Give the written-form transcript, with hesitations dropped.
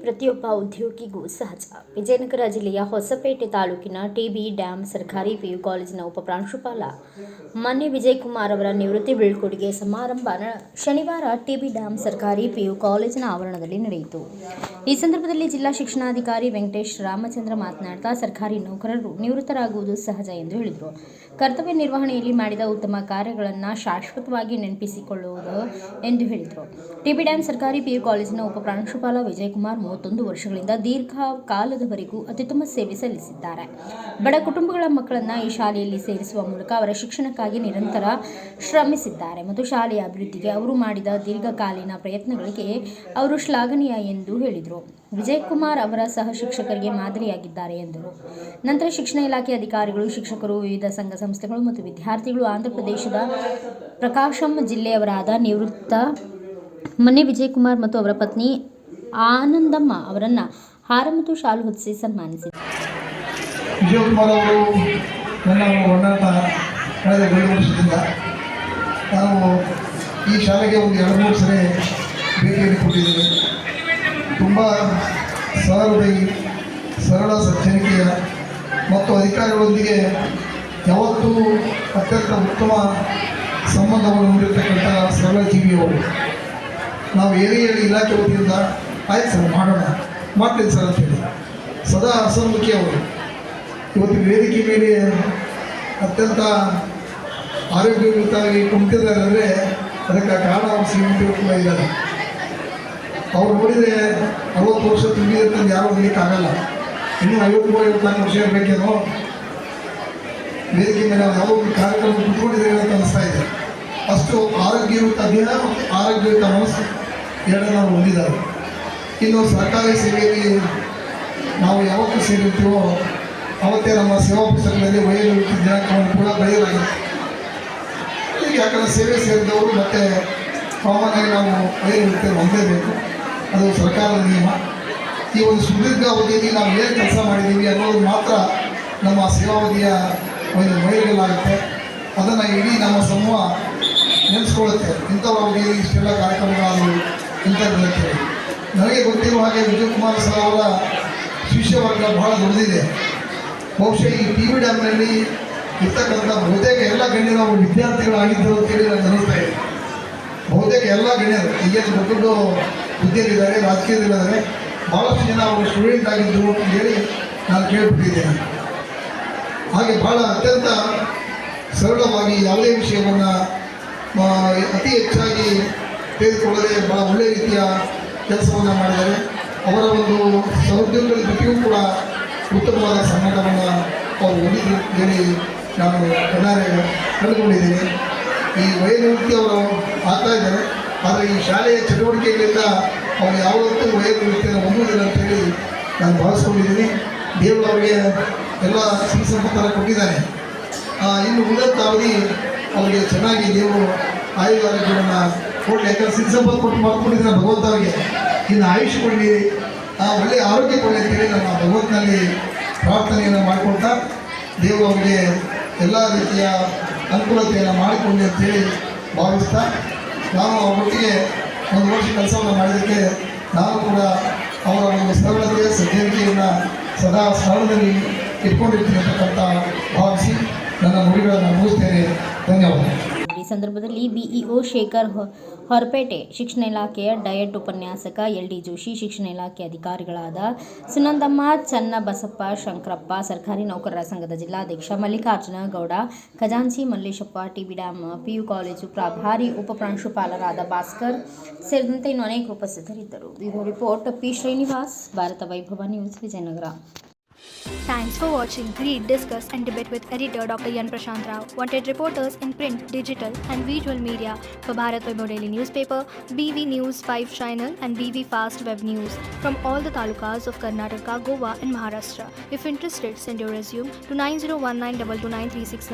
ಪ್ರತಿಯೊಬ್ಬ ಉದ್ಯೋಗಿಗೂ ಸಹಜ. ವಿಜಯನಗರ ಜಿಲ್ಲೆಯ ಹೊಸಪೇಟೆ ತಾಲೂಕಿನ ಟಿಬಿ ಡ್ಯಾಂ ಸರ್ಕಾರಿ ಪಿಯು ಕಾಲೇಜಿನ ಉಪಪ್ರಾಂಶುಪಾಲ ಮನ್ನೆ ವಿಜಯಕುಮಾರ್ ಅವರ ನಿವೃತ್ತಿ ಬೀಳ್ಕೊಡುಗೆ ಸಮಾರಂಭ ಶನಿವಾರ ಟಿಬಿ ಡ್ಯಾಂ ಸರ್ಕಾರಿ ಪಿಯು ಕಾಲೇಜಿನ ಆವರಣದಲ್ಲಿ ನಡೆಯಿತು. ಈ ಸಂದರ್ಭದಲ್ಲಿ ಜಿಲ್ಲಾ ಶಿಕ್ಷಣಾಧಿಕಾರಿ ವೆಂಕಟೇಶ್ ರಾಮಚಂದ್ರ ಮಾತನಾಡುತ್ತಾ, ಸರ್ಕಾರಿ ನೌಕರರು ನಿವೃತ್ತರಾಗುವುದು ಸಹಜ ಎಂದು ಹೇಳಿದರು. ಕರ್ತವ್ಯ ನಿರ್ವಹಣೆಯಲ್ಲಿ ಮಾಡಿದ ಉತ್ತಮ ಕಾರ್ಯಗಳನ್ನು ಶಾಶ್ವತವಾಗಿ ನೆನಪಿಸಿಕೊಳ್ಳುವುದು ಎಂದು ಹೇಳಿದರು. ಟಿಬಿ ಡ್ಯಾಂ ಸರ್ಕಾರಿ ಪಿಯು ಕಾಲೇಜಿನ ಉಪಪ್ರಾಂಶುಪಾಲ ವಿಜಯಕುಮಾರ್ 31 ವರ್ಷಗಳಿಂದ ದೀರ್ಘಕಾಲದವರೆಗೂ ಅತ್ಯುತ್ತಮ ಸೇವೆ ಸಲ್ಲಿಸಿದ್ದಾರೆ. ಬಡ ಕುಟುಂಬಗಳ ಮಕ್ಕಳನ್ನು ಈ ಶಾಲೆಯಲ್ಲಿ ಸೇರಿಸುವ ಮೂಲಕ ಅವರ ಶಿಕ್ಷಣಕ್ಕಾಗಿ ನಿರಂತರ ಶ್ರಮಿಸಿದ್ದಾರೆ ಮತ್ತು ಶಾಲೆಯ ಅಭಿವೃದ್ಧಿಗೆ ಅವರು ಮಾಡಿದ ದೀರ್ಘಕಾಲೀನ ಪ್ರಯತ್ನಗಳಿಗೆ ಅವರು ಶ್ಲಾಘನೀಯ ಎಂದು ಹೇಳಿದರು. ವಿಜಯಕುಮಾರ್ ಅವರ ಸಹ ಶಿಕ್ಷಕರಿಗೆ ಮಾದರಿಯಾಗಿದ್ದಾರೆ ಎಂದರು. ನಂತರ ಶಿಕ್ಷಣ ಇಲಾಖೆ ಅಧಿಕಾರಿಗಳು, ಶಿಕ್ಷಕರು, ವಿವಿಧ ಸಂಘ ಸಂಸ್ಥೆಗಳು ಮತ್ತು ವಿದ್ಯಾರ್ಥಿಗಳು ಆಂಧ್ರಪ್ರದೇಶದ ಪ್ರಕಾಶಂ ಜಿಲ್ಲೆಯವರಾದ ನಿವೃತ್ತ ಮನ್ನೆ ವಿಜಯಕುಮಾರ್ ಮತ್ತು ಅವರ ಪತ್ನಿ ಆನಂದಮ್ಮ ಅವರನ್ನು ಹಾರ ಮತ್ತು ಶಾಲು ಹೊದಿಸಿ ಸನ್ಮಾನಿಸಿದರು. ವಿಜಯಕುಮಾರ್ ಅವರು ನನ್ನ ಒಡನಾಟ ಕಳೆದ 2 ವರ್ಷದಿಂದ ನಾವು ಈ ಶಾಲೆಗೆ ಒಂದು 2-3 ಸರಿ ಭೇಟಿಯನ್ನು ಕೊಟ್ಟಿದ್ದೇವೆ. ತುಂಬ ಸರಳ ಸಜ್ಜನಿಕೆಯ ಮತ್ತು ಅಧಿಕಾರಿಗಳೊಂದಿಗೆ ಯಾವತ್ತೂ ಅತ್ಯಂತ ಉತ್ತಮ ಸಂಬಂಧವನ್ನು ಹೊಂದಿರತಕ್ಕಂಥ ಸರಳ ಜೀವಿಯವರು. ನಾವು ಏನೇ ಹೇಳಿ ಇಲಾಖೆ ವತಿಯಿಂದ ಆಯ್ತು ಸರ್ ಮಾಡ್ತೀನಿ ಸರ್ ಅಂತೇಳಿ ಸದಾ ಹಸನ್ಮುಖಿ ಅವರು. ಇವತ್ತಿನ ವೇದಿಕೆ ಮೇಲೆ ಅತ್ಯಂತ ಆರೋಗ್ಯಯುತವಾಗಿ ಕುಂತಿದ್ದಾರೆ ಅಂದರೆ ಅದಕ್ಕೆ ಕಾರಣ ಅವರು ಶ್ರೀಮಂತರು ಕೂಡ ಇದ್ದಾರೆ. ಅವ್ರು ನೋಡಿದರೆ 60 ವರ್ಷ ತುಂಬಿದಂತಂದು ಯಾರೂ ಆಗಲ್ಲ. ಇನ್ನೂ 53-54 ವರ್ಷ ಇರಬೇಕೇನೋ. ವೇದಿಕೆ ಮೇಲೆ ನಾವು ಯಾವ ಒಂದು ಕಾರ್ಯಕ್ರಮ ಕುತ್ಕೊಂಡಿದ್ದೇವೆ ಅಂತ ಅನಿಸ್ತಾ ಇದೆ. ಅಷ್ಟು ಆರೋಗ್ಯಯುತ ದೇಹ ಮತ್ತು ಆರೋಗ್ಯಯುತ ಮನಸ್ಸು ಎರಡನ್ನು ನಾವು ಹೊಂದಿದ್ದಾರೆ. ಇನ್ನು ಸರ್ಕಾರಿ ಸೇವೆಯಲ್ಲಿ ನಾವು ಯಾವತ್ತೂ ಸೇರಿರ್ತೀವೋ ಅವತ್ತೇ ನಮ್ಮ ಸೇವಾ ಪುಸ್ತಕದಲ್ಲಿ ವಯೋನಿವೃತ್ತಿ ದಿನಾಂಕವನ್ನು ಕೂಡ ಬರೆಯಲಾಗಿದೆ. ಈಗ ಯಾಕಂದರೆ ಸೇವೆ ಸೇರಿದವರು ಮತ್ತು ಸಾಮಾನ್ಯವಾಗಿ ನಾವು ವಯೋನಿವೃತ್ತಿಯನ್ನು ಹೊಂದಲೇಬೇಕು. ಅದು ಸರ್ಕಾರದ ನಿಯಮ. ಈ ಒಂದು ಸುದೀರ್ಘ ಅವಧಿಯಲ್ಲಿ ನಾವು ಏನು ಕೆಲಸ ಮಾಡಿದ್ದೀವಿ ಅನ್ನೋದು ಮಾತ್ರ ನಮ್ಮ ಸೇವಾವಧಿಯ ಒಂದು ಮೈಲಿಗಲ್ಲಾಗುತ್ತೆ. ಅದನ್ನು ಇಡೀ ನಮ್ಮ ಸಮೂಹ ನೆನೆಸ್ಕೊಳ್ಳುತ್ತೆ. ಇಂಥವ್ರ ಅವಧಿಯಲ್ಲಿ ಇಷ್ಟೆಲ್ಲ ಕಾರ್ಯಕ್ರಮಗಳು ಇಂಥದ್ದು. ನನಗೆ ಗೊತ್ತಿರುವ ಹಾಗೆ ವಿಜಯಕುಮಾರ್ ಸರ್ ಅವರ ಶಿಷ್ಯ ವರ್ಗ ಬಹಳ ದೊಡ್ಡದಿದೆ. ಬಹುಶಃ ಈ ಟಿ ವಿ ಡ್ಯಾಮ್ನಲ್ಲಿ ಇರ್ತಕ್ಕಂಥ ಬಹುತೇಕ ಎಲ್ಲ ಗಣ್ಯರು ಅವರು ವಿದ್ಯಾರ್ಥಿಗಳಾಗಿದ್ದರು ಅಂತೇಳಿ ನನಗೆ ಅನಿಸ್ತಾ ಇದೆ. ಬಹುತೇಕ ಎಲ್ಲ ಗಣ್ಯರು ಈಗೇನು ದೊಡ್ಡ ಹುದ್ದೆಯಲ್ಲಿದ್ದಾರೆ, ರಾಜಕೀಯದಲ್ಲಿದ್ದಾರೆ. ಭಾಳಷ್ಟು ಜನ ಅವರು ಸ್ಟೂಡೆಂಟ್ ಆಗಿದ್ದರು ಅಂತೇಳಿ ನಾನು ಕೇಳಿಬಿಟ್ಟಿದ್ದೇನೆ. ಹಾಗೆ ಭಾಳ ಅತ್ಯಂತ ಸರಳವಾಗಿ ಯಾವುದೇ ವಿಷಯವನ್ನು ಅತಿ ಹೆಚ್ಚಾಗಿ ತೆಗೆದುಕೊಳ್ಳದೆ ಭಾಳ ಒಳ್ಳೆಯ ರೀತಿಯ ಕೆಲಸವನ್ನು ಮಾಡಿದ್ದಾರೆ. ಅವರ ಒಂದು ಸಹೋದ್ಯೋಗಿಗಳ ಜೊತೆಗೂ ಕೂಡ ಉತ್ತಮವಾದ ಸಂಬಂಧವನ್ನು ಅವರು ಹೊಂದಿದ್ರು ಹೇಳಿ ನಾನು ಕಣ್ಣಾರೆ ಕಂಡುಕೊಂಡಿದ್ದೀನಿ. ಈ ವಯೋನಿವೃತ್ತಿ ಅವರು ಆಗ್ತಾ ಇದ್ದಾರೆ. ಆದರೆ ಈ ಶಾಲೆಯ ಚಟುವಟಿಕೆಗಳಿಂದ ಅವರು ಯಾವತ್ತೂ ವಯೋನಿವೃತ್ತಿಯನ್ನು ಹೊಂದುವುದಿಲ್ಲ ಅಂತೇಳಿ ನಾನು ಭಾವಿಸ್ಕೊಂಡಿದ್ದೀನಿ. ದೇವರು ಅವರಿಗೆ ಎಲ್ಲ ಸಿಹಿ ಸಂಪತ್ತನ್ನು ಕೊಟ್ಟಿದ್ದಾನೆ. ಇನ್ನು ಉನ್ನತ ಅವಧಿ ಅವರಿಗೆ ಚೆನ್ನಾಗಿ ದೇವರು ಆಯುರ್ವೇದಗಳನ್ನು ಕೊಡಲಿ. ಯಾಕಂದರೆ ಸಿಹಿ ಸಂಪತ್ತು ಕೊಟ್ಟು ಮಾಡ್ಕೊಂಡಿದ್ದಾರೆ ಭಗವಂತ ಅವರಿಗೆ. ಇನ್ನು ಆಯುಷ್ ಕೊಡಲಿ, ಒಳ್ಳೆಯ ಆರೋಗ್ಯ ಕೊಡಲಿ ಅಂತೇಳಿ ನಮ್ಮ ಭಗವಂತನಲ್ಲಿ ಪ್ರಾರ್ಥನೆಯನ್ನು ಮಾಡಿಕೊಳ್ತಾ ದೇವರು ಅವರಿಗೆ ಎಲ್ಲ ರೀತಿಯ ಅನುಕೂಲತೆಯನ್ನು ಮಾಡಿಕೊಳ್ಳಿ ಅಂತೇಳಿ ಭಾವಿಸ್ತಾ, ನಾನು ಅವರೊಟ್ಟಿಗೆ 1 ವರ್ಷ ಕೆಲಸವನ್ನು ಮಾಡಿದ್ದಕ್ಕೆ ನಾನು ಕೂಡ ಅವರ ಒಂದು ಸರಳತೆಯ ಸಜ್ಜನಿಕೆಯನ್ನು ಸದಾ ಸ್ಥಳದಲ್ಲಿ ಇಟ್ಕೊಂಡಿರ್ತೀನಿ ಅಂತಕ್ಕಂಥ ಭಾವಿಸಿ ನನ್ನ ನುಡಿಗಳನ್ನು ಮುಗಿಸ್ತೇನೆ. ಧನ್ಯವಾದ. ಈ ಸಂದರ್ಭದಲ್ಲಿ ಬಿಇಒ ಶೇಖರ್ ಹೊರಪೇಟೆ, ಶಿಕ್ಷಣ ಇಲಾಖೆಯ ಡಯಟ್ ಉಪನ್ಯಾಸಕ ಎಲ್ಡಿ ಜೋಶಿ, ಶಿಕ್ಷಣ ಇಲಾಖೆ ಅಧಿಕಾರಿಗಳಾದ ಸುನಂದಮ್ಮ, ಚನ್ನಬಸಪ್ಪ, ಶಂಕರಪ್ಪ, ಸರ್ಕಾರಿ ನೌಕರರ ಸಂಘದ ಜಿಲ್ಲಾಧ್ಯಕ್ಷ ಮಲ್ಲಿಕಾರ್ಜುನ ಗೌಡ, ಖಜಾಂಚಿ Malleshappa, TB dam PU college ಪ್ರಭಾರಿ ಉಪಪ್ರಾಂಶುಪಾಲರಾದ ಭಾಸ್ಕರ್ ಸೇರಿದಂತೆ ಇನ್ನು ಅನೇಕರು ಉಪಸ್ಥಿತರಿದ್ದರು. Bureau report P. Srinivas, Bharata Vaibhava news, Vijayanagara. Thanks for watching. Read, discuss and debate with editor Dr. Yan Prashant Rao. Wanted reporters in print, digital and visual media for Bharat Vaibhav Daily Newspaper, BV News 5 Channel and BV Fast Web News from all the talukas of Karnataka, Goa and Maharashtra. If interested, send your resume to 9019229369.